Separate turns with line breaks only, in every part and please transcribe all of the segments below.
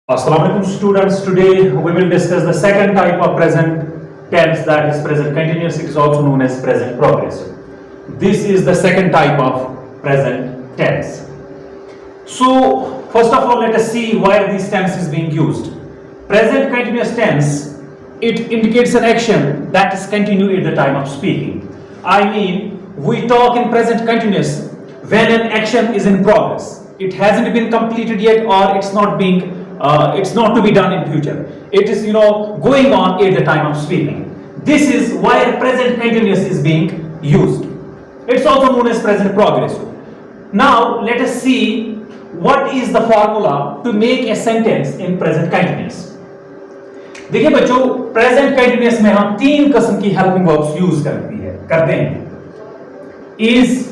Assalamu alaikum students. Today we will discuss the second type of present tense, that is present continuous. It is also known as present progressive. This is the second type of present tense. So first of all, let us see why this tense is being used. Present continuous tense, it indicates an action that is continued at the time of speaking. I mean, we talk in present continuous when an action is in progress. It hasn't been completed yet, or it's not to be done in future. It is going on at the time of speaking. This is why present continuous is being used. It's also known as present progressive. Now let us see what is the formula to make a sentence in present continuous. देखिए बच्चों, present continuous में हम तीन किस्म की helping verbs use करते हैं, is,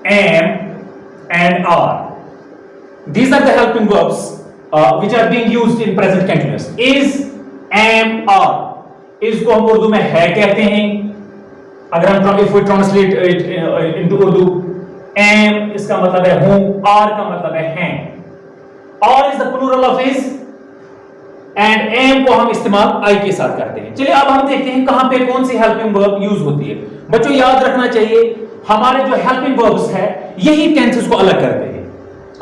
am and are. These are the helping verbs which are being used in present continuous. Is, am, are. is को हम उर्दू में है कहते हैं. अगर हम if we translate it into Urdu, am इसका मतलब है हूं, are का मतलब है हैं. Are is the plural of is and am को हम इस्तेमाल I के साथ करते हैं. चलिए अब हम देखते हैं कहां पे कौन सी हेल्पिंग वर्ब यूज होती है. बच्चों याद रखना चाहिए, हमारे जो हेल्पिंग वर्ब्स है यही टेंसेस को अलग करते हैं.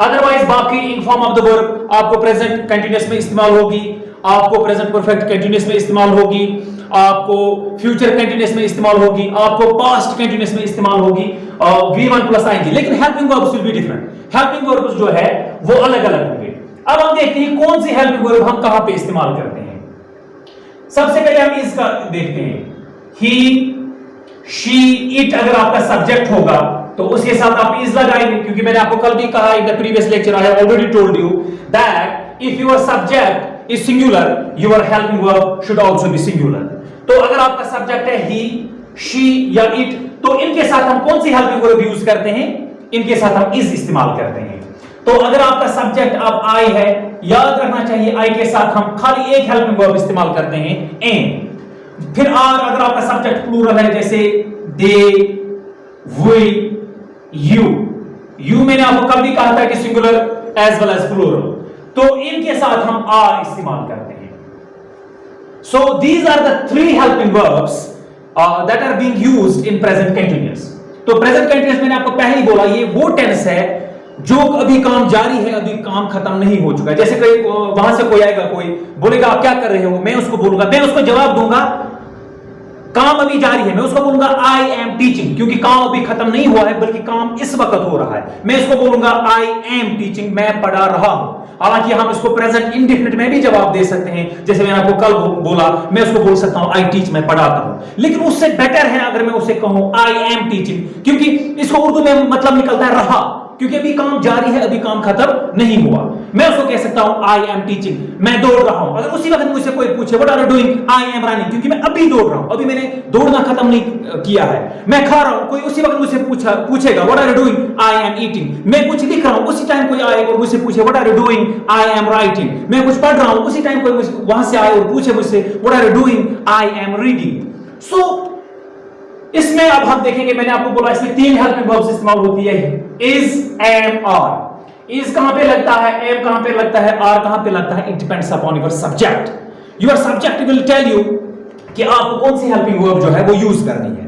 अदरवाइज बाकी in form of the verb आपको प्रेजेंट कंटीन्यूअस में इस्तेमाल होगी, आपको प्रेजेंट परफेक्ट कंटीन्यूअस में इस्तेमाल होगी, आपको फ्यूचर कंटीन्यूअस में इस्तेमाल होगी, आपको पास्ट कंटीन्यूअस में इस्तेमाल होगी, V1 प्लस आएंगे. लेकिन helping verbs will be different. Helping verbs जो है वो अलग अलग होंगे. अब हम देखते हैं कौन सी हेल्पिंग वर्ब हम कहां पे इस्तेमाल करते हैं. सबसे पहले हम इसका देखते हैं. ही, शी, इट अगर आपका सब्जेक्ट होगा तो उसके साथ आप इज लगाएंगे, क्योंकि मैंने आपको कल भी कहा in the previous lecture, I have already told you that if your subject is singular, your helping verb should also be singular. तो अगर आपका सब्जेक्ट है ही, शी या इट, तो इनके साथ हम कौन सी हेल्पिंग वर्ब यूज करते हैं? इनके साथ हम इज इस्तेमाल करते हैं. तो अगर आपका सब्जेक्ट अब आई है, याद रखना चाहिए आई के साथ हम खाली एक हेल्पिंग वर्ब इस्तेमाल करते हैं, एम. फिर आर अगर आपका सब्जेक्ट प्लूरल है, जैसे दे, वी, यू मैंने आपको कल भी कहा था कि singular as well as plural, तो इनके साथ हम आर इस्तेमाल करते हैं. So these are the three helping verbs that are being used in present continuous. तो प्रेजेंट कंटीन्यूअस मैंने आपको पहले ही बोला, ये वो टेंस है जो अभी काम जारी है, अभी काम खत्म नहीं हो चुका है. जैसे कोई वहां से कोई आएगा, कोई बोलेगा आप क्या कर रहे हो, मैं उसको बोलूंगा, मैं उसको जवाब दूंगा काम अभी जारी है, मैं उसको बोलूंगा आई एम टीचिंग, क्योंकि काम अभी खत्म नहीं हुआ है बल्कि काम इस वक्त हो रहा है. मैं इसको बोलूंगा आई एम टीचिंग, मैं पढ़ा रहा हूं. हालांकि हम इसको प्रेजेंट इंडेफिनिट में भी जवाब दे सकते हैं, जैसे मैंने आपको कल बोला, मैं उसको बोल सकता हूं आई टीच, मैं पढ़ाता हूं. लेकिन उससे बेटर है अगर मैं उसे कहूं आई एम टीचिंग, क्योंकि इसको उर्दू में मतलब निकलता है रहा, क्योंकि अभी काम जारी है, अभी काम खत्म नहीं हुआ. मैं उसको कह सकता हूं आई एम टीचिंग, मैं दौड़ रहा हूं. अगर उसी वक्त मुझसे कोई पूछे what are you doing, I am running, क्योंकि मैं अभी दौड़ रहा हूं, अभी मैंने दौड़ना खत्म नहीं किया है. मैं खा रहा हूं, कोई उसी वक्त मुझसे पूछेगा what are you doing, I am eating. मैं कुछ लिख रहा हूं, उसी टाइम कोई आए और मुझसे पूछे what are you doing, I am writing. मैं कुछ पढ़ रहा हूं, उसी टाइम कोई वहां से आए और पूछे मुझसे what are you doing, I am reading. So इसमें अब हम देखेंगे, मैंने आपको बोला इसमें तीन हेल्पिंग वर्ब्स इस्तेमाल होती है, इज, एम, आर. इज कहां पे लगता है, एम कहां पे लगता है, आर कहां पे लगता है, it depends upon your subject. Your subject will tell you कि आपको कौन सी हेल्पिंग वर्ब जो है वो यूज करनी है.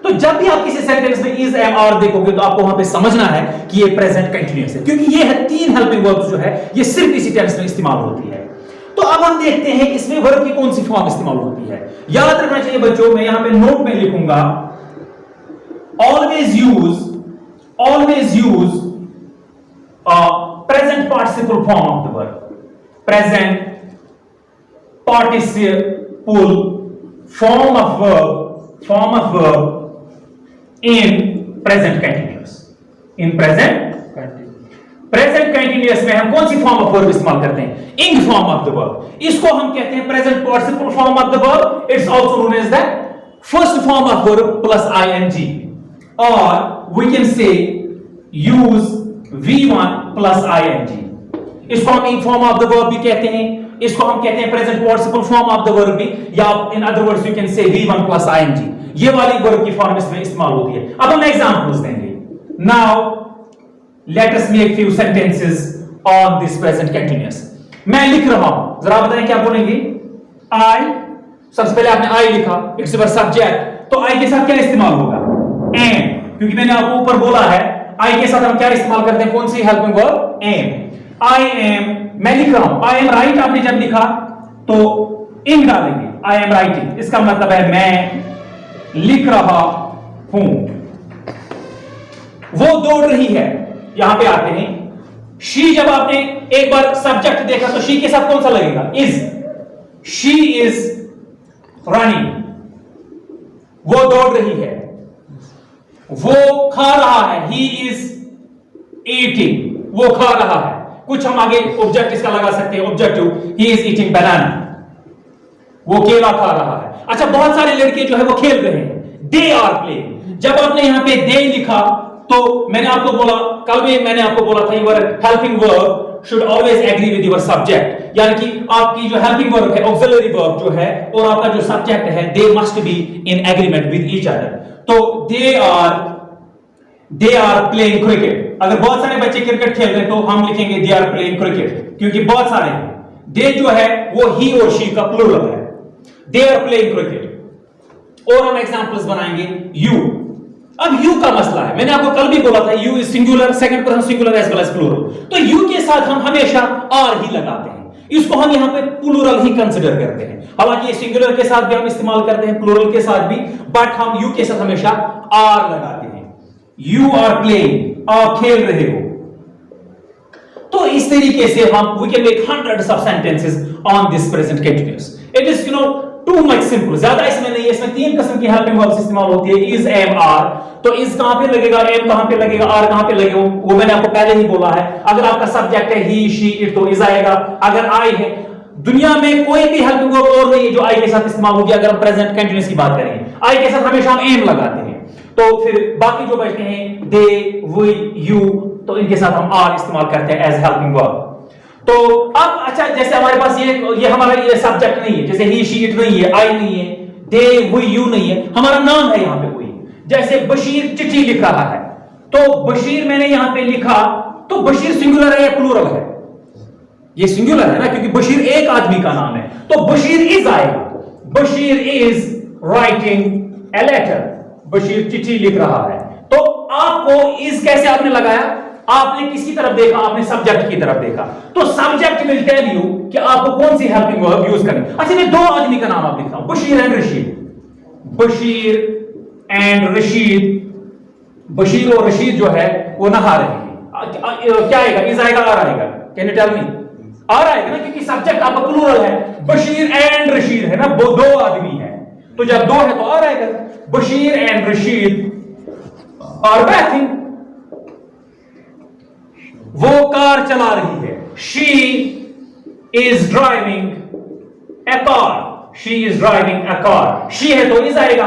तो जब भी आप किसी सेंटेंस में इज, एम, आर देखोगे तो आपको वहां पे समझना है कि ये प्रेजेंट कंटीन्यूअस है, क्योंकि ये है तीन हेल्पिंग वर्ब्स जो है ये सिर्फ इसी टेंस में इस्तेमाल होती है. तो अब हम देखते हैं इसमें वर्ब की कौन सी फॉर्म इस्तेमाल होती है. याद रखना चाहिए बच्चों, मैं यहां पे नोट में लिखूंगा always use present participle form of the verb. Present participle form of verb in present continuous. In present continuous में हम कौन सी फॉर्म ऑफ वर्ब इस्तेमाल करते हैं? ing form of the verb. इसको हम कहते हैं present participle form of the verb. It's also known as the first form of verb plus ing. Or we can say use V1 plus ing. इसको हम ing form of the verb भी कहते हैं, इसको हम कहते हैं present participle form of the verb भी, या in other words you can say V1 plus ing. ये वाली verb की फॉर्म इसमें इस्तेमाल होती है. अब हम एग्जांपल्स देंगे. Now let us make few sentences on this present continuous. मैं लिख रहा हूं, जरा बताएं क्या बोलेंगे? आई, सबसे पहले आपने आई लिखा, इट्स योर सब्जेक्ट, तो आई के साथ क्या इस्तेमाल होगा? एम, क्योंकि मैंने आपको ऊपर बोला है आई के साथ हम क्या इस्तेमाल करते हैं, कौन सी helping verb? Am. I am, मैं लिख रहा हूं, आई एम राइट आपने जब लिखा तो इन डालेंगे, आई एम राइटिंग, इसका मतलब है मैं लिख रहा हूं। वो दौड़ रही है, यहां पे आते हैं, शी जब आपने एक बार सब्जेक्ट देखा तो शी के साथ कौन सा लगेगा? इज, शी इज रनिंग, वो दौड़ रही है, वो खा रहा है, ही इज ईटिंग, वो खा रहा है, कुछ हम आगे ऑब्जेक्ट इसका लगा सकते हैं, ऑब्जेक्टिव, ही इज ईटिंग बनाना, वो केला खा रहा है। अच्छा, बहुत सारे लड़के जो है वो खेल रहे हैं, दे आर प्लेइंग, जब आपने यहां पे दे लिखा तो मैंने आपको बोला, कल भी मैंने आपको बोला था, your helping verb should always agree with your subject, यानी कि आपकी जो हेल्पिंग वर्ब है, ऑक्सिलरी वर्ब जो है, और आपका जो सब्जेक्ट है, they must be in agreement with each other। तो they are playing cricket, अगर बहुत सारे बच्चे क्रिकेट खेल रहे हैं तो हम लिखेंगे they are playing cricket, क्योंकि बहुत सारे हैं। they जो है वो he और she का प्लूरल है, they are playing cricket। और हम एग्जांपल्स बनाएंगे you। अब यू का मसला है, मैंने आपको कल भी बोला था you is singular, second person singular as well as plural, तो यू के साथ हम हमेशा आर ही लगाते हैं, इसको हम यहां पे प्लूरल ही कंसीडर करते हैं। हालांकि ये सिंगुलर के साथ भी हम इस्तेमाल करते हैं, प्लूरल के साथ भी, बट हम यू के साथ हमेशा आर लगाते हैं। यू आर प्लेइंग, आप खेल रहे हो। तो इस तरीके से हम we can make hundreds of sentences on this present continuous. It is too much simple, ज्यादा इसमें नहीं है। इसमें तीन किस्म की हेल्पिंग वर्ब्स इस्तेमाल होती है, इज, एम, आर। तो इज कहां पे लगेगा, एम कहां पे लगेगा, आर कहां पे लगेगा, वो मैंने आपको पहले ही बोला है। अगर आपका सब्जेक्ट है ही, शी, इट, तो इज आएगा। अगर आई है, दुनिया में कोई भी हेल्पिंग वर्ब और नहीं है जो आई के साथ इस्तेमाल होगी। अगर हम प्रेजेंट कंटीन्यूअस की बात करें, आई के साथ हमेशा हम एम लगाते हैं, तो फिर बाकी जो बचते हैं दे, वी, यू, तो इनके साथ हम आर इस्तेमाल करते हैं एज हेल्पिंग वर्ब। तो अब अच्छा, जैसे हमारे पास ये हमारा ये सब्जेक्ट नहीं है, जैसे ही, शी, इट नहीं है, आई नहीं है, दे, वी, यू नहीं है, हमारा नाम है यहां पे कोई। जैसे बशीर चिट्ठी लिख रहा है, तो बशीर मैंने यहां पे लिखा, तो बशीर सिंगुलर है या प्लूरल है? ये सिंगुलर है ना, क्योंकि बशीर एक आदमी का नाम है, तो बशीर इज आएगा। Bashir is writing a letter, Bashir चिट्ठी लिख रहा है। तो आपको इज कैसे आपने लगाया? आपने किसकी तरफ देखा? आपने सब्जेक्ट की तरफ देखा, तो सब्जेक्ट विल टेल यू कि आपको कौन सी हेल्पिंग वर्ब यूज करनी। अच्छा, मैं दो आदमी का नाम आप लिख रहा हूं, बशीर एंड रशीद। बशीर एंड रशीद, बशीर और रशीद जो है वो नहा रहे हैं, क्या आएगा? इज आएगा, आर आएगा? Can you tell me? Are आएगा ना, क्योंकि सब्जेक्ट आपका प्लूरल है, बशीर एंड रशीद है ना, वो दो आदमी है, तो जब दो है तो आर आएगा। Bashir and Rashid are bathing, वो कार चला रही है। She is driving A car, she is driving A car, she है तो इज आएगा।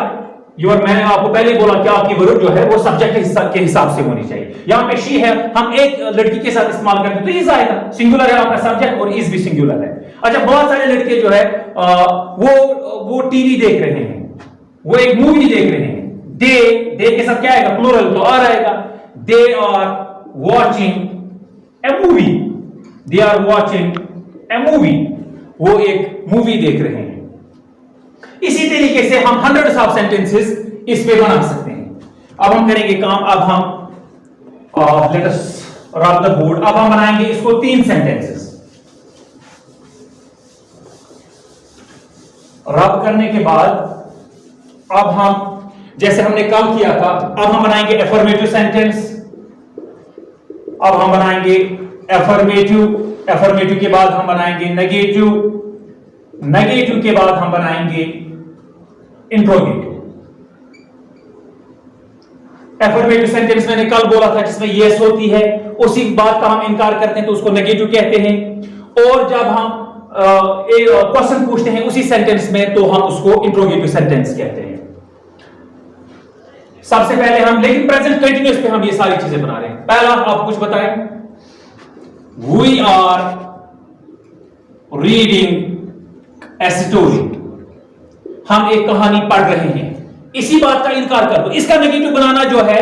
मैंने आपको पहले ही बोला कि आपकी वर्ब जो है वो सब्जेक्ट के हिसाब से होनी चाहिए। यहां पे शी है, हम एक लड़की के साथ इस्तेमाल करते हैं तो इज आएगा, सिंगुलर है आपका सब्जेक्ट और इज भी सिंगुलर है। अच्छा, बहुत सारे लड़के जो है वो टीवी देख रहे हैं, वो एक मूवी देख रहे हैं, दे के साथ क्या आएगा? प्लूरल, तो आर आएगा। They are watching a movie, they are watching a movie, वो एक मूवी देख रहे हैं। इसी तरीके से हम hundreds of sentences इस पे बना सकते हैं। अब हम करेंगे काम, अब हम लेट अस रब द बोर्ड। अब हम बनाएंगे इसको 3 सेंटेंसेस। रब करने के बाद अब हम, जैसे हमने कल किया था, अब हम बनाएंगे एफर्मेटिव सेंटेंस। अब हम बनाएंगे एफर्मेटिव, एफर्मेटिव के बाद हम बनाएंगे नेगेटिव, नेगेटिव के बाद हम बनाएंगे इंट्रोगेटिव। एफर्मेटिव सेंटेंस मैंने कल बोला था जिसमें यस होती है, उसी बात का हम इनकार करते हैं तो उसको नेगेटिव कहते हैं। और जब हम क्वेश्चन पूछते हैं उसी सेंटेंस में तो हम उसको इंट्रोगेटिव सेंटेंस कहते हैं। सबसे पहले हम, लेकिन प्रेजेंट कंटिन्यूअस पे हम ये सारी चीजें बना रहे हैं। पहला आप कुछ बताएं, we are reading a story, हम एक कहानी पढ़ रहे हैं। इसी बात का इनकार कर दो। इसका नेगेटिव बनाना जो है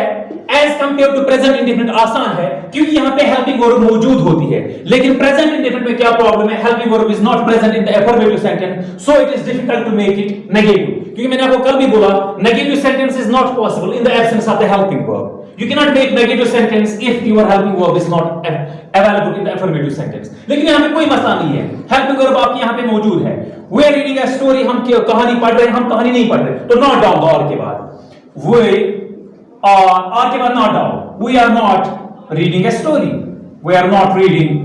as compare to present indefinite आसान है क्योंकि यहां पे हेल्पिंग वर्ब मौजूद होती है, लेकिन प्रेजेंट इंडेफिनिट में क्या प्रॉब्लम है, helping verb is not present in the affirmative sentence, so it is difficult to make it negative. क्योंकि मैंने आपको कल भी बोला negative sentence is not possible in the absence of the helping verb. You cannot make negative sentence if your helping verb is not available in the affirmative sentence. लेकिन यहाँ पे कोई मसला नहीं है, helping verb आपके यहाँ पे मौजूद है। We are reading a story, हम कहानी पढ़ रहे हैं, हम कहानी नहीं पढ़ रहे, तो not down the और के बाद, we are और के बाद not down, we are not reading a story, we are not reading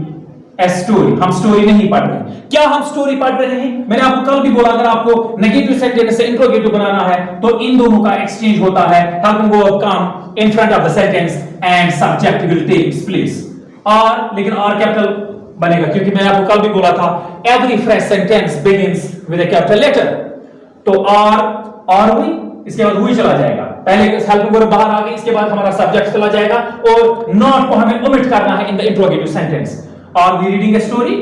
a story, हम स्टोरी नहीं पढ़ रहे हैं। क्या हम स्टोरी पढ़ रहे हैं? मैंने आपको कल भी बोला अगर आपको नेगेटिव सेंटेंस से इंट्रोगेटिव बनाना है तो इन दोनों का एक्सचेंज होता है, helping verb come in front of the sentence and subject will take its place। और लेकिन R कैपिटल बनेगा क्योंकि मैंने आपको कल भी बोला था every fresh sentence begins with a capital letter। तो R हुई, इसके बाद हुई चला जाएगा, पहले हेल्पिंग वर्ब बाहर आ गई, इसके बाद हमारा सब्जेक्ट चला जाएगा और नॉट को हमें ओमिट करना है in the interrogative sentence. Are we reading a story?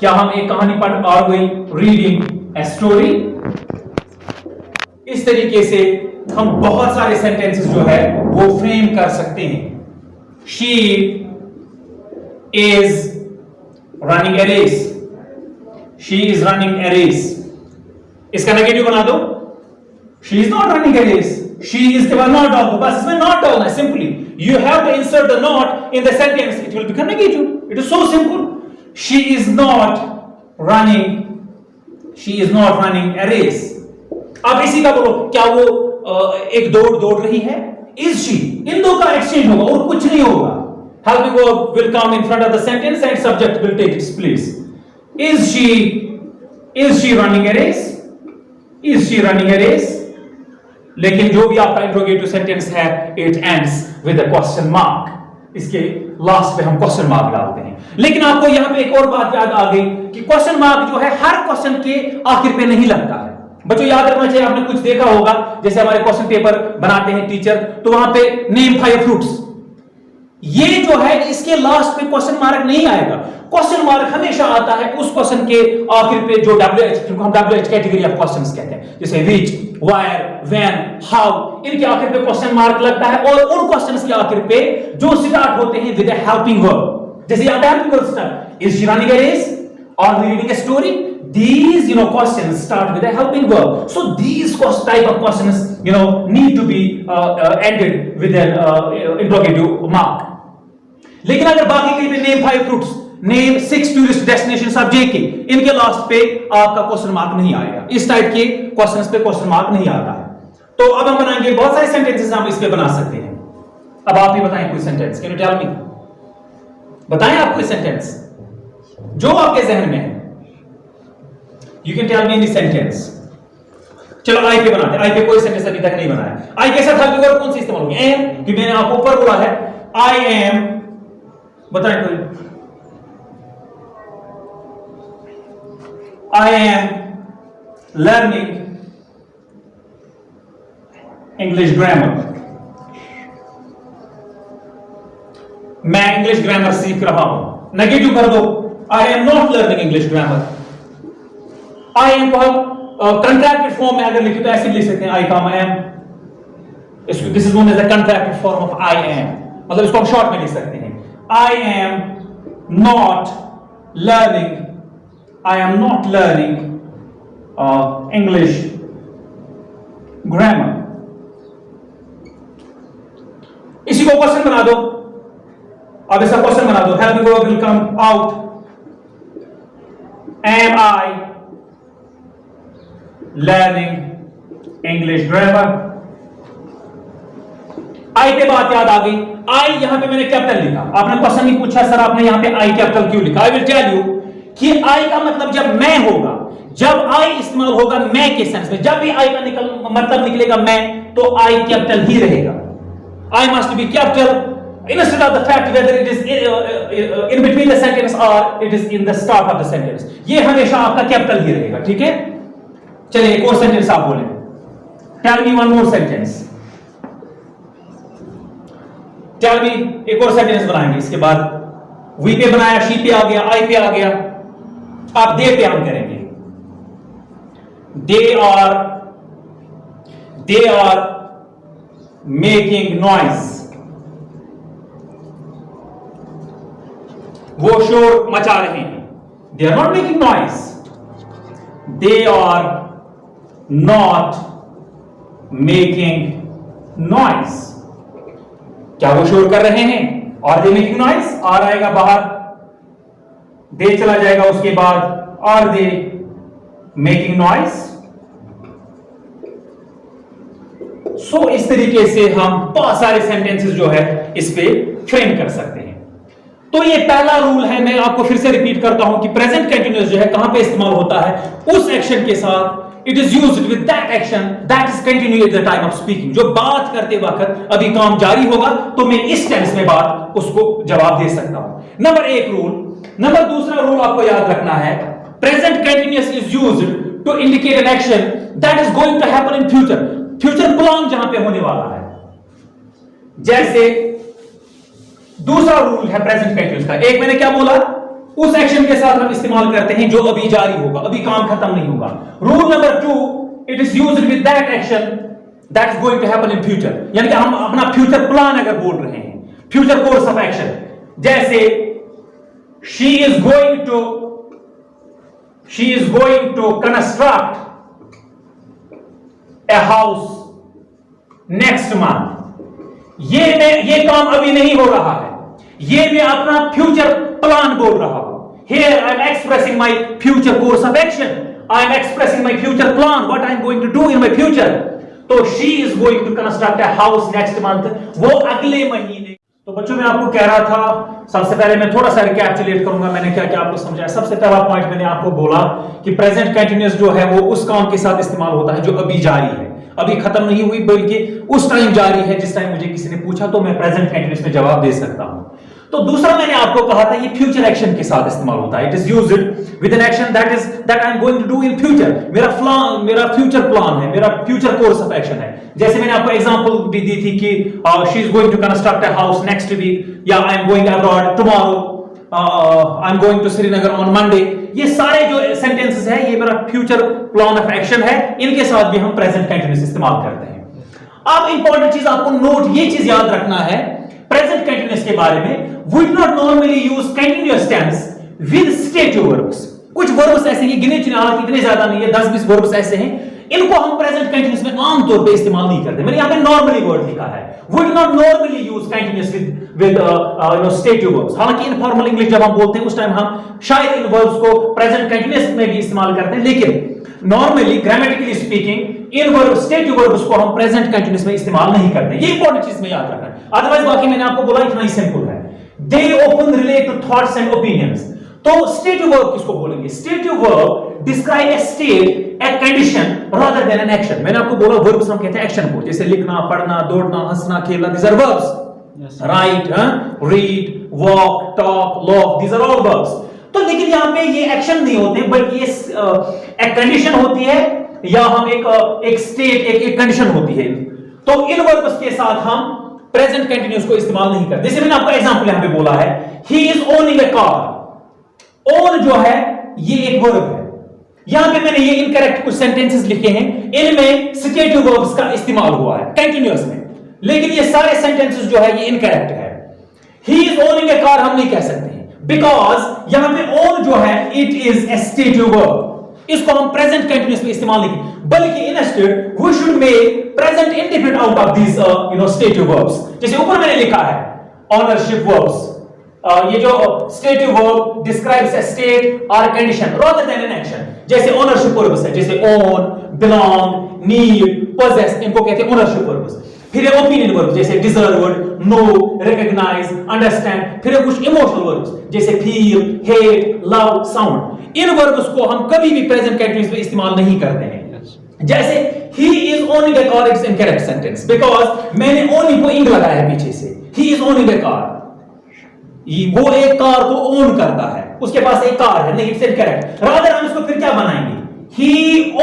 क्या हम एक कहानी पढ़, are we reading a story? इस तरीके से हम बहुत सारे सेंटेंसेस जो है वो फ्रेम कर सकते हैं। She is running a race. She is running a race. इसका नेगेटिव बना दो, she is not running a race. She is के बाद not डाल दो, बस इसमें not डालना है simply. You have to insert the not in the sentence. It will become negative. It is so simple. She is not running. She is not running a race. अब इसी का बोलो, क्या वो एक दौड़ रही है? Is she? इन दो का एक्सचेंज होगा और कुछ नहीं होगा। Helping verb will come in front of the sentence and subject will take its place. Is she running a race? Is she running a race? लेकिन जो भी आपका इंट्रोगेटिव सेंटेंस है it ends with a question mark, इसके last पे हम question mark डालते हैं। लेकिन आपको यहां पे एक और बात याद आ गई कि क्वेश्चन मार्क जो है हर क्वेश्चन के आखिर पे नहीं लगता है। बच्चों याद रखना चाहिए, आपने कुछ देखा होगा जैसे हमारे क्वेश्चन पेपर बनाते हैं टीचर, तो वहां पे नेम 5 फ्रूट्स, ये जो है इसके लास्ट पे क्वेश्चन मार्क नहीं आएगा। क्वेश्चन मार्क हमेशा आता है उस क्वेश्चन के आखिर पे जो WH, जिनको हम WH कैटेगरी ऑफ क्वेश्चंस कहते हैं, जैसे व्हिच, वायर, व्हेन, हाउ, इनके आखिर पे क्वेश्चन मार्क लगता है और उन क्वेश्चंस के आखिर पे जो स्टार्ट होते हैं विद अ हेल्पिंग वर्ब, जैसे यहां पे helping verb start, is she running a race और reading a story, these questions start with a helping verb, so these type of questions need to be ended with an interrogative mark। लेकिन अगर बाकी कहीं पे name 5 fruits, name 6 tourist destinations of JK, इनके last पे आपका question mark नहीं आएगा। इस टाइप के क्वेश्चंस पे क्वेश्चन मार्क नहीं आता है। तो अब हम बनाएंगे बहुत सारे सेंटेंसेस, हम इस पे बना सकते हैं। अब आप ही बताएं कोई sentence, can you tell me, बताएं आप कोई सेंटेंस जो आपके जहन में है। You can tell me any sentence. चलो आई पे बनाते हैं, आई पे कोई सेंटेंस अभी तक नहीं बनाया। आई के साथ हेल्पिंग वर्ब कौन सी इस्तेमाल होगी? एम, कि मैंने आपको ऊपर बोला है आई एम, बताएं कोई। I am learning English grammar. मैं इंग्लिश ग्रामर सीख रहा हूं। नेगेटिव कर दो, I am not learning English grammar. I am को हम कंट्रैक्टेड फॉर्म में अगर लिखे तो ऐसे लिख सकते हैं, I come am. This is known as the contracted form of I am. मतलब इसको हम शॉर्ट में लिख सकते हैं, I am not learning English grammar। इसी को क्वेश्चन बना दो, अब ऐसा क्वेश्चन बना दो, helping verb will come out, am I learning English grammar? आई पे बात याद आ गई, आई यहां पे मैंने कैपिटल लिखा, आपने क्वेश्चन नहीं पूछा सर आपने यहां पे आई कैपिटल क्यों लिखा। आई विल टेल यू कि आई का मतलब जब मैं होगा, जब आई इस्तेमाल होगा मैं के सेंस में, जब भी आई का मतलब निकलेगा मैं, तो आई कैपिटल ही रहेगा। I must be capital instead of the fact whether it is in between the sentence or it is in the start of the sentence, ये हमेशा आपका कैपिटल ही रहेगा। ठीक है, चलिए एक और सेंटेंस आप बोलें, tell me one more sentence, tell me एक और सेंटेंस बनाएंगे। इसके बाद वी पे बनाया, शी पे आ गया, आई पे आ गया, आप दे पे हम करेंगे। दे आर मेकिंग नॉइज, वो शोर मचा रहे हैं। They are not making noise, they are not making noise. क्या वो शोर कर रहे हैं? और दे मेकिंग नॉइज, आर आएगा बाहर, दे चला जाएगा उसके बाद, आर दे मेकिंग नॉइज। सो इस तरीके से हम बहुत सारे सेंटेंसेस जो है इस पे फ्रेम कर सकते हैं। तो ये पहला रूल है, मैं आपको फिर से रिपीट करता हूं कि प्रेजेंट कंटिन्यूअस जो है कहां पे इस्तेमाल होता है? उस एक्शन के साथ, it is used with that action that is continue at the time of speaking. जो बात करते वक्त अभी काम जारी होगा तो मैं इस टेंस में बात उसको जवाब दे सकता हूं। नंबर एक रूल। नंबर दूसरा रूल आपको याद रखना है, present continuous is used to indicate an action that is going to happen in future. Future plan जहां पे होने वाला है। जैसे दूसरा रूल है प्रेजेंट कंटिन्यूअस का, एक मैंने क्या बोला, उस एक्शन के साथ हम इस्तेमाल करते हैं जो अभी जारी होगा, अभी काम खत्म नहीं होगा। Rule number 2, it is used with that action that is going to happen in future. यानी कि हम अपना फ्यूचर प्लान अगर बोल रहे हैं, फ्यूचर कोर्स ऑफ एक्शन, जैसे she is going to construct a house next month. ये काम अभी नहीं हो रहा है, ये मैं अपना फ्यूचर प्लान बोल रहा हूं। Here I am expressing my future course of action. I am expressing my future plan, what I am going to do in my future. तो she is going to construct a house next month, वो अगले महीने। तो बच्चों मैं आपको कह रहा था, सबसे पहले मैं थोड़ा सा रिकैप्चुलेट करूंगा मैंने क्या क्या आपको समझाया। सबसे पहला पॉइंट मैंने आपको बोला कि प्रेजेंट कंटिन्यूअस जो है वो उस काम के साथ इस्तेमाल होता है जो अभी जारी है, अभी खत्म नहीं हुई बल्कि उस टाइम जारी है जिस टाइम मुझे किसी ने पूछा तो मैं प्रेजेंट कंटिन्यूअस में जवाब दे सकता हूं। तो दूसरा मैंने आपको कहा था ये फ्यूचर एक्शन के साथ इस्तेमाल होता है। It is used with an action that I am going to do in future. मेरा फ्यूचर प्लान है, मेरा फ्यूचर कोर्स ऑफ एक्शन है। जैसे मैंने आपको एग्जांपल भी दी थी कि she is going to construct a house next week, या I am going abroad tomorrow, I am going to Srinagar on Monday. ये सारे जो सेंटेंसेस है ये मेरा फ्यूचर प्लान ऑफ एक्शन है, इनके साथ भी हम प्रेजेंट कंटिन्यूअस इस्तेमाल करते हैं। अब इंपॉर्टेंट चीज आपको नोट ये चीज याद रखना है प्रेजेंट कंटिन्यूअस के बारे में, we do not normally use continuous tense with stative verbs। कुछ वर्ब्स ऐसे हैं, गिने चुने हालांकि इतने ज्यादा नहीं है, 10-20 वर्ब्स ऐसे हैं, इनको हम प्रेजेंट कंटिन्यूअस में आमतौर पे इस्तेमाल नहीं करते। मैंने यहां पे नॉर्मली वर्ड लिखा है, we do not normally use continuous with stative verbs। हालांकि इनफॉर्मल इंग्लिश जब हम बोलते हैं उस टाइम हम शायद इन वर्ब्स को प्रेजेंट कंटिन्यूअस में भी इस्तेमाल करते हैं, लेकिन normally grammatically speaking in verb stative verbs को हम प्रेजेंट कंटिन्यूअस में इस्तेमाल नहीं करते। ये इंपॉर्टेंट चीज में याद रखना है, अदरवाइज बाकी मैंने आपको बोला इतना ही सिंपल है। They often relate to thoughts and opinions। तो stative verb किसको बोलेंगे? Stative verb describe a state, a condition rather than an action। मैंने आपको बोला verbs हम कहते हैं action को, जैसे लिखना, पढ़ना, दौड़ना, हंसना, खेलना, these are verbs। Yes, write, read, walk, talk, laugh, these are all verbs। तो लेकिन यहाँ पे ये action नहीं होते बल्कि ये एक condition होती है, या हम एक state, एक condition होती है। तो इन verbs के साथ हम प्रेजेंट कंटिन्यूअस को इस्तेमाल नहीं करते। जैसे मैंने आपको एग्जांपल यहां पे बोला है, he is owning a car. Own जो है ये एक वर्ब है। यहां पे मैंने ये इनकरेक्ट कुछ सेंटेंसेस लिखे हैं, इनमें स्टेटिव वर्ब्स का इस्तेमाल हुआ है कंटिन्यूअस में, लेकिन ये सारे सेंटेंसेस जो है ये इनकरेक्ट है। He is owning a car हम नहीं कह सकते हैं, बिकॉज यहां पे ओन जो है it is a stative verb. इसको हम प्रेजेंट कंटिन्यूअस में इस्तेमाल नहीं करें, बल्कि instead we should make present independent out of these stative verbs. जैसे ऊपर मैंने लिखा है ओनरशिप वर्ब्स, ये जो stative verb describes a state और condition rather than an action. जैसे ओनरशिप वर्ब्स है, जैसे ओन, बिलोंग, नीड, पोजेस, इनको कहते हैं ओनरशिप वर्ब्स। फिर ओपिनियन वर्ब्स जैसे डिजर्व्ड, नो, रिकॉग्नाइज, अंडरस्टैंड। फिर कुछ इमोशनल वर्ब्स जैसे फील, हेट, लव, साउंड। इन वर्ब्स को हम कभी भी प्रेजेंट कंटिन्यूअस में इस्तेमाल नहीं करते हैं। जैसे he is owning a car, it's incorrect sentence because मैंने owning को इंग लगाया है पीछे से। he is owning a car, वो एक कार को ओन करता है, उसके पास एक कार है, नहीं, it's incorrect। rather हम इसको फिर क्या बनाएंगे? he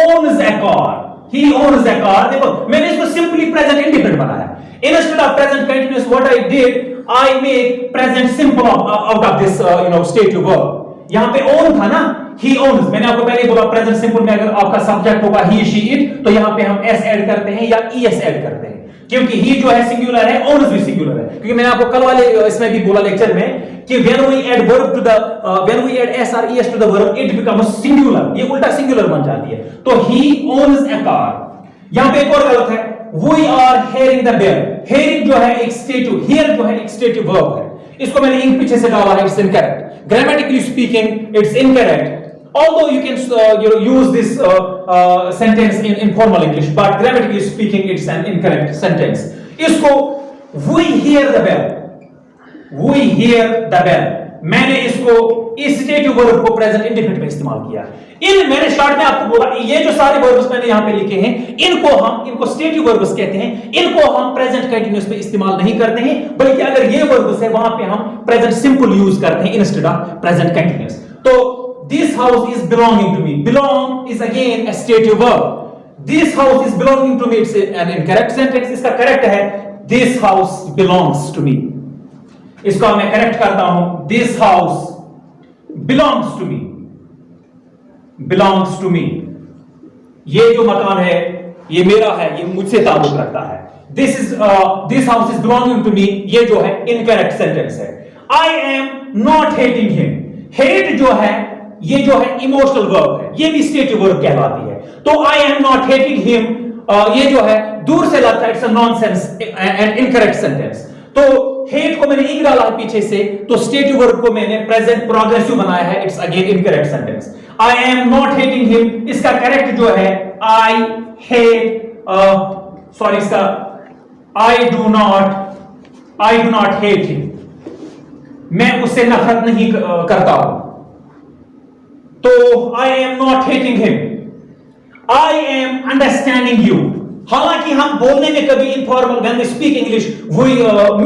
owns a car, he owns a car। देखो मैंने इसको simply present indefinite बनाया। instead of present continuous what I did, I make present simple out of this stative verb। यहां पे own था ना, he owns। मैंने आपको पहले बोला प्रेजेंट सिंपल में अगर आपका सब्जेक्ट होगा he, she, it, तो यहां पे हम s ऐड करते हैं या es ऐड करते हैं। क्योंकि ही जो है सिंगुलर है, ओन्स भी सिंगुलर है, क्योंकि मैंने आपको कल वाले इसमें भी बोला लेक्चर में कि when we add verb to the when we add S or ES to the verb it becomes singular, ये उल्टा सिंगुलर बन जाती है। तो ही ओन्स ए कार। यहां पे एक और गलत है, we are hearing the bell. Hearing जो है एक स्टेटिव, हियर जो है एक स्टेटिव वर्ब है, इसको मैंने इंक पीछे से डाला है, it's incorrect. Grammatically speaking it's incorrect, although you can use this sentence in formal English, but grammatically speaking it's an incorrect sentence. इसको we hear the bell, we hear the bell, मैंने इसको stative verb को present indefinite में इस्तेमाल किया। मैंने start में आपको बोला ये जो सारे वर्ब्स मैंने यहां पे लिखे हैं इनको स्टेटिव वर्ब्स कहते हैं, इनको हम प्रेजेंट कंटीन्यूअस में इस्तेमाल नहीं करते हैं, बल्कि अगर ये वर्ब्स है वहां पे हम प्रेजेंट सिंपल यूज करते हैं इंस्टेड ऑफ प्रेजेंट कंटीन्यूअस। तो this house is belonging to me, belong is again a stative verb, this house is belonging to me, it's an incorrect sentence। इसका करेक्ट है this house belongs to me, इसको मैं correct करता हूं this house belongs to me, belongs to me, ये जो मकान है ये मेरा है, ये मुझसे ताल्लुक रखता है। this house is belonging to me ये जो है इनकरेक्ट सेंटेंस है। I am not hating him, hate जो है ये जो है इमोशनल वर्ब है, ये भी स्टेटिव वर्ब कहलाती है। तो I am not hating him ये जो है दूर से लगता है it's a nonsense and incorrect sentence. तो हेट को मैंने इंक डाला है पीछे से, तो स्टेटिव वर्ब को मैंने प्रेजेंट प्रोग्रेसिव बनाया है, it's again incorrect sentence. I am not hating him, इसका करेक्ट जो है आई हेट सॉरी इसका I do not hate him, मैं उससे नफरत नहीं करता हूं। तो I am not hating him, I am understanding you। हालांकि हम बोलने में कभी informal when we speak English we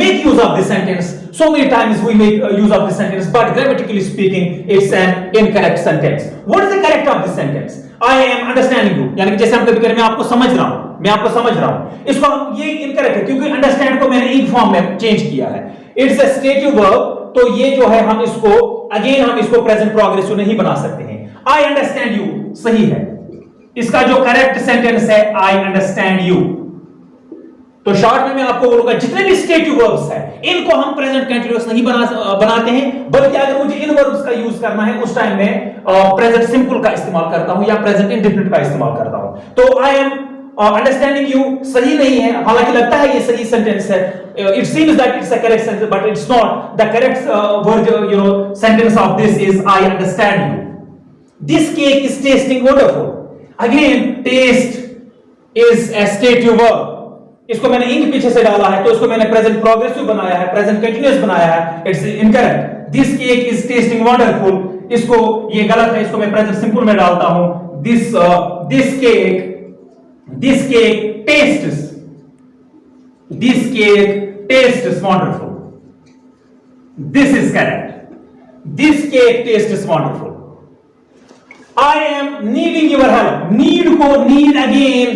make use of this sentence, so many times we make use of this sentence, but grammatically speaking it's an incorrect sentence। What is the correct of this sentence? I am understanding you, यानी कि जैसे हम कभी करें मैं आपको समझ रहा हूं, इसको हम ये इनकरेक्ट है क्योंकि अंडरस्टैंड को मैंने इन फॉर्म में चेंज किया है, इट्स अ स्टेटिव वर्ब। तो ये जो है हम इसको प्रेजेंट प्रोग्रेसिव नहीं बना सकते हैं। आई अंडरस्टैंड यू सही है, इसका जो करेक्ट सेंटेंस है आई अंडरस्टैंड यू। तो शॉर्ट में मैं आपको बोलूंगा जितने भी स्टेटिव वर्ब्स हैं इनको हम प्रेजेंट कंटीन्यूअस नहीं बनाते हैं, बल्कि अगर मुझे इन वर्ब्स का यूज करना है उस टाइम में प्रेजेंट सिंपल का इस्तेमाल करता हूं या प्रेजेंट इंडेफिनिट का इस्तेमाल करता हूं। तो आई एम अंडरस्टैंडिंग यू सही नहीं है, हालांकि लगता है ये सही सेंटेंस है, it seems that it's a correct sentence but it's not। the correct word sentence of this is I understand you। this cake is tasting wonderful, again taste is a stative verb, इसको मैंने ink पीछे से डाला है तो इसको मैंने present progressive बनाया है, प्रेजेंट कंटीन्यूअस बनाया है, it's incorrect. this cake is tasting wonderful, इसको ये गलत है, इसको मैं प्रेजेंट सिंपल में डालता हूं this cake tastes wonderful, this is correct, this cake tastes wonderful। I am needing your help, need को need again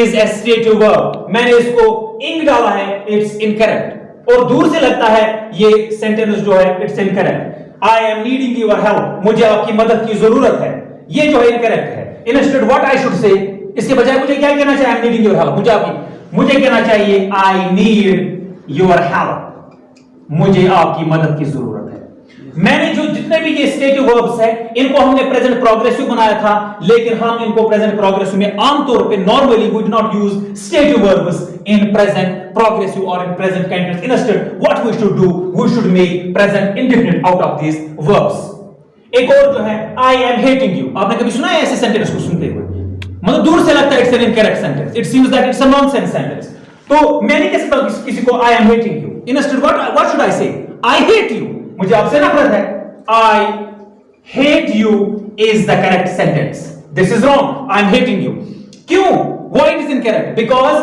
is a stative verb, मैंने इसको इंक डाला है, it's incorrect, और दूर से लगता है ये सेंटेंस जो है it's incorrect। I am needing your help, मुझे आपकी मदद की जरूरत है, ये जो है incorrect है। Instead what I should say, इसके बजाय मुझे क्या कहना चाहिए? I'm needing your help, मुझे कहना चाहिए I need your help, मुझे आपकी मदद की जरूरत है। मैंने जो जितने भी ये स्टेटिव वर्ब्स है इनको हमने प्रेजेंट प्रोग्रेसिव बनाया था, लेकिन हम इनको प्रेजेंट प्रोग्रेसिव में आमतौर पे normally we do not use stative verbs in present progressive और in present continuous. Instead what we should do, we should make present indefinite out of this verbs. एक और जो है आई एम हेटिंग यू, आपने कभी सुना है ऐसे सेंटेंस को सुनते हुए? मतलब दूर से लगता है it's an incorrect sentence, it seems that it's a nonsense sentence. तो मैं नहीं कह सकता किसी को I am hating you, instead what should I say? I hate you, मुझे आपसे नफरत है। I hate you is the correct sentence, this is wrong, I am hating you. क्यों? Why it is incorrect? Because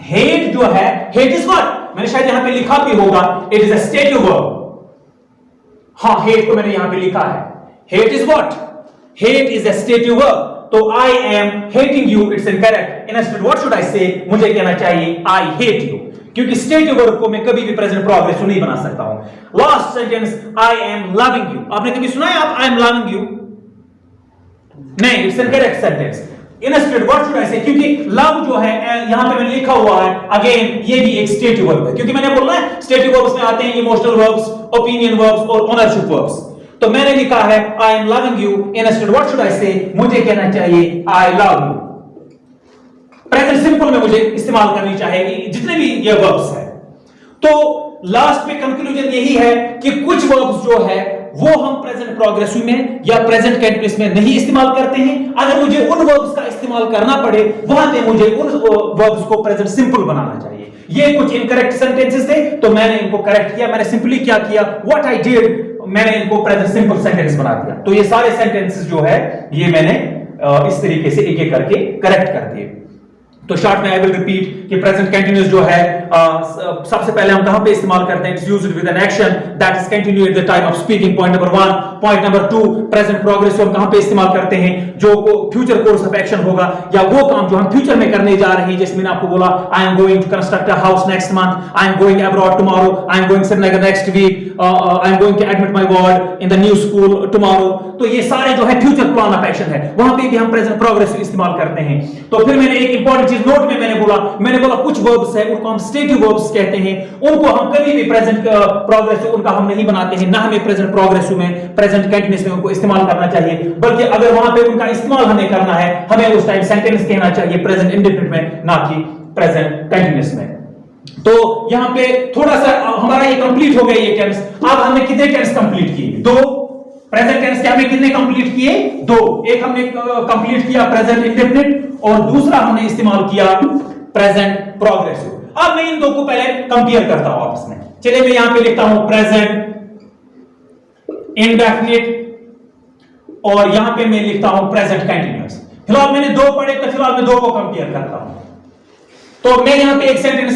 hate जो है, hate is what, मैंने शायद यहां पे लिखा भी होगा, it is a stative verb. हां, हेट को मैंने यहां पे लिखा है, hate is what, hate is a stative verb. तो I am hating you, it's incorrect। Instead what should I say? मुझे कहना चाहिए I hate you, क्योंकि स्टेटिव वर्ब को मैं कभी भी प्रेजेंट प्रोग्रेसिव नहीं बना सकता हूं। Last sentence I am loving you, आपने कभी सुना है आप I am loving you? नहीं, it's incorrect sentence। Instead what should I से, क्योंकि लव जो है यहां पे मैंने लिखा हुआ है, अगेन ये भी एक स्टेटिव वर्ब है, क्योंकि मैंने बोला है स्टेटिव वर्ब्स में आते हैं इमोशनल वर्ब्स, ओपिनियन वर्ब्स और ओनरशिप वर्ब्स। तो मैंने लिखा है I am loving you, instead what should I से, मुझे कहना चाहिए I love you. Present simple में मुझे इस्तेमाल करनी चाहिए जितने भी ये वर्ब्स हैं। तो लास्ट में कंक्लूजन यही है कि कुछ वर्ब्स जो है वो हम प्रेजेंट प्रोग्रेसिव में या प्रेजेंट कंटीन्यूअस में नहीं इस्तेमाल करते हैं। अगर मुझे उन वर्ब्स का इस्तेमाल करना पड़े वहां पे मुझे उन वर्ब्स को प्रेजेंट सिंपल बनाना चाहिए। ये कुछ इनकरेक्ट सेंटेंसेस थे तो मैंने इनको करेक्ट किया। मैंने सिंपली क्या किया, व्हाट आई डिड, मैंने इनको प्रेजेंट सिंपल सेंटेंस बना दिया। तो ये सारे सेंटेंसेस जो है ये मैंने इस तरीके से एक एक करके करेक्ट कर दिए। तो शॉर्ट में आई विल रिपीट कि प्रेजेंट कंटीन्यूअस जो है सबसे पहले हम कहां पे इस्तेमाल करते हैं, it's used with an action that is continue at the time of speaking, point number 1। Point number 2, present progressive हम कहां पे इस्तेमाल करते हैं, जो फ्यूचर कोर्स ऑफ एक्शन होगा या वो काम जो हम फ्यूचर में करने जा रहे हैं। जैसे मैंने आपको बोला I am going to construct a house next month, I am going abroad tomorrow, I am going Srinagar next week, I am going to admit my ward in the new school tomorrow. तो ये सारे जो है future plan of action है, वहां पे भी हम प्रेजेंट प्रोग्रेसिव इस्तेमाल करते हैं। तो फिर मैंने एक इंपॉर्टेंट चीज नोट में मैंने बोला कुछ वर्ब्स है उनको हम स्टेटिव वर्ब्स कहते हैं, उनको हम कभी भी प्रेजेंट प्रोग्रेसिव उनका हम नहीं बनाते हैं, ना हमें प्रेजेंट प्रोग्रेसिव में प्रेजेंट कंटीन्यूअस में उनको इस्तेमाल करना चाहिए। बल्कि अगर वहां पे उनका इस्तेमाल हमें करना है, हमें उस टाइम सेंटेंस कहना चाहिए प्रेजेंट इंडेफिनिट में, ना कि प्रेजेंट कंटीन्यूअस में। तो यहां पे थोड़ा सा हमारा ये कंप्लीट हो गया ये टेंस। अब हमने कितने टेंस कंप्लीट किए, 2। प्रेजेंट टेंस के हमने कितने कंप्लीट किए, 2। एक हमने कंप्लीट किया प्रेजेंट इंडेफिनिट और दूसरा हमने इस्तेमाल किया प्रेजेंट प्रोग्रेसिव। अब मैं इन दो को पहले कंपेयर करता हूं आपस में। चलिए मैं यहां पे लिखता हूं प्रेजेंट इंडेफिनिट और यहां पे मैं लिखता हूं प्रेजेंट कंटीन्यूअस। फिलहाल मैंने 2 पढ़े तो फिलहाल मैं 2 को कंपेयर करता हूं। तो मैं यहां पे एक सेंटेंस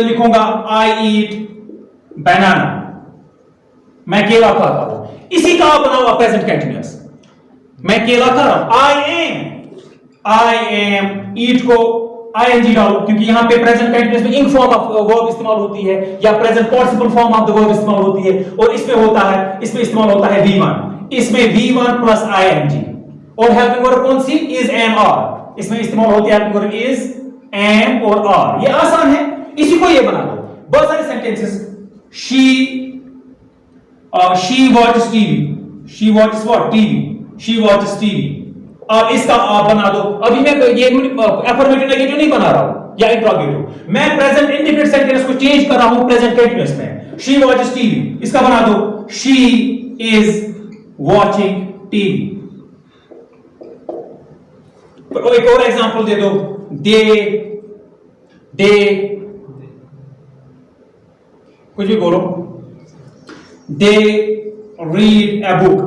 लिखूंगा आई ईट बनाना, मैं केला खाता हूं। इसी का बना हुआ प्रेजेंट कंटीन्यूअस, मैं केला खा रहा हूं। आई एम ईट को आईएनजी डालो क्योंकि यहां पे प्रेजेंट कंटीन्यूअस में इंग फॉर्म ऑफ वर्ब इस्तेमाल होती है या present participle form of the verb इस्तेमाल होती है। और इसमें इस्तेमाल होता है V1, इसमें V1 प्लस आईएनजी। और हेल्पिंग वर्ब कौन सी, इज, एम, आर। इसमें इस्तेमाल होती है हेल्पिंग वर्ब इज, एम और आर। ये आसान है, इसी को ये बना दो। बहुत सारे sentences, she watches TV, she watches what, TV, she watches TV। और इसका आप बना दो। अभी मैं ये अफर्मेटिव नेगेटिव नहीं बना रहा हूं या इंट्रोगेटिव, मैं प्रेजेंट इंडेफिनिट सेंटेंस को चेंज कर रहा हूं प्रेजेंट कंटीन्यूअस में। she watches TV, इसका बना दो she is watching TV। एक और एग्जांपल दे दो, दे कुछ भी बोलो, दे रीड ए बुक।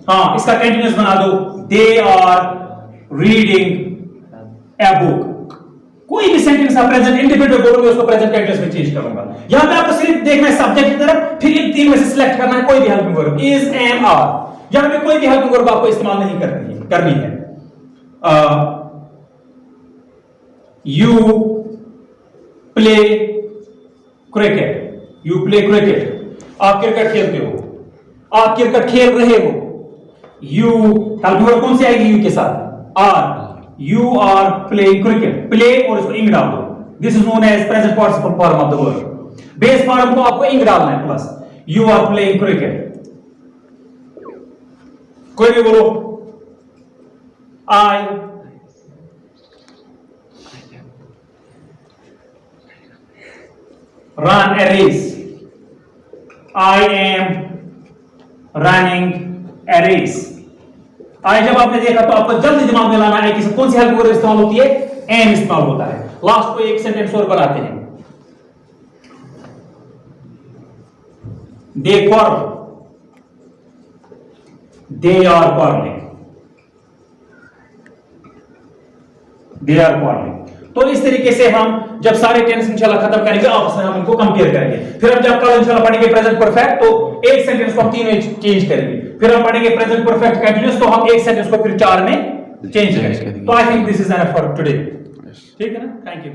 हाँ, इसका कंटीन्यूअस बना दो, they are reading a book. कोई भी सेंटेंस आप प्रेजेंट इंडेफिनिट बोलोगे उसको प्रेजेंट कंटीन्यूअस में चेंज करूंगा। यहां पे आपको सिर्फ देखना है सब्जेक्ट की तरफ, फिर इन 3 में से सिलेक्ट करना है कोई भी helping verb, is, am, are. यहां पे कोई भी हेल्पिंग वर्ब आपको इस्तेमाल नहीं करनी है। You play cricket, you play cricket, आप क्रिकेट खेलते हो, आप क्रिकेट खेल रहे हो। यू हेल्पिंग वर्ब कौन सी आएगी यू के साथ, are. You are playing cricket, play और इसको इंग डाल दो, this is known as present participle form of the verb. Base form को आपको इंग डालना है plus, you are playing cricket. कोई भी बोलो, आई run a race, I am running a race। आई जब आपने देखा तो आपको जल्दी दिमाग में लाना है कि कौन सी हेल्पिंग वर्ब इस्तेमाल होती है, एम इस्तेमाल होता है। लास्ट को एक सेंटेंस और बनाते हैं, दे quarrel, they are quarreling, they are quarreling। तो इस तरीके से हम जब सारे टेंस इंशाल्लाह खत्म करेंगे आपस में हम इनको कंपेयर करेंगे। फिर हम जब कल इंशाल्लाह पढ़ेंगे प्रेजेंट परफेक्ट तो एक सेंटेंस को हम 3 में चेंज करेंगे। फिर हम पढ़ेंगे प्रेजेंट परफेक्ट कंटीन्यूअस तो हम एक सेंटेंस को फिर 4 में चेंज करेंगे। तो I think this is enough for today. ठीक है ना, थैंक यू।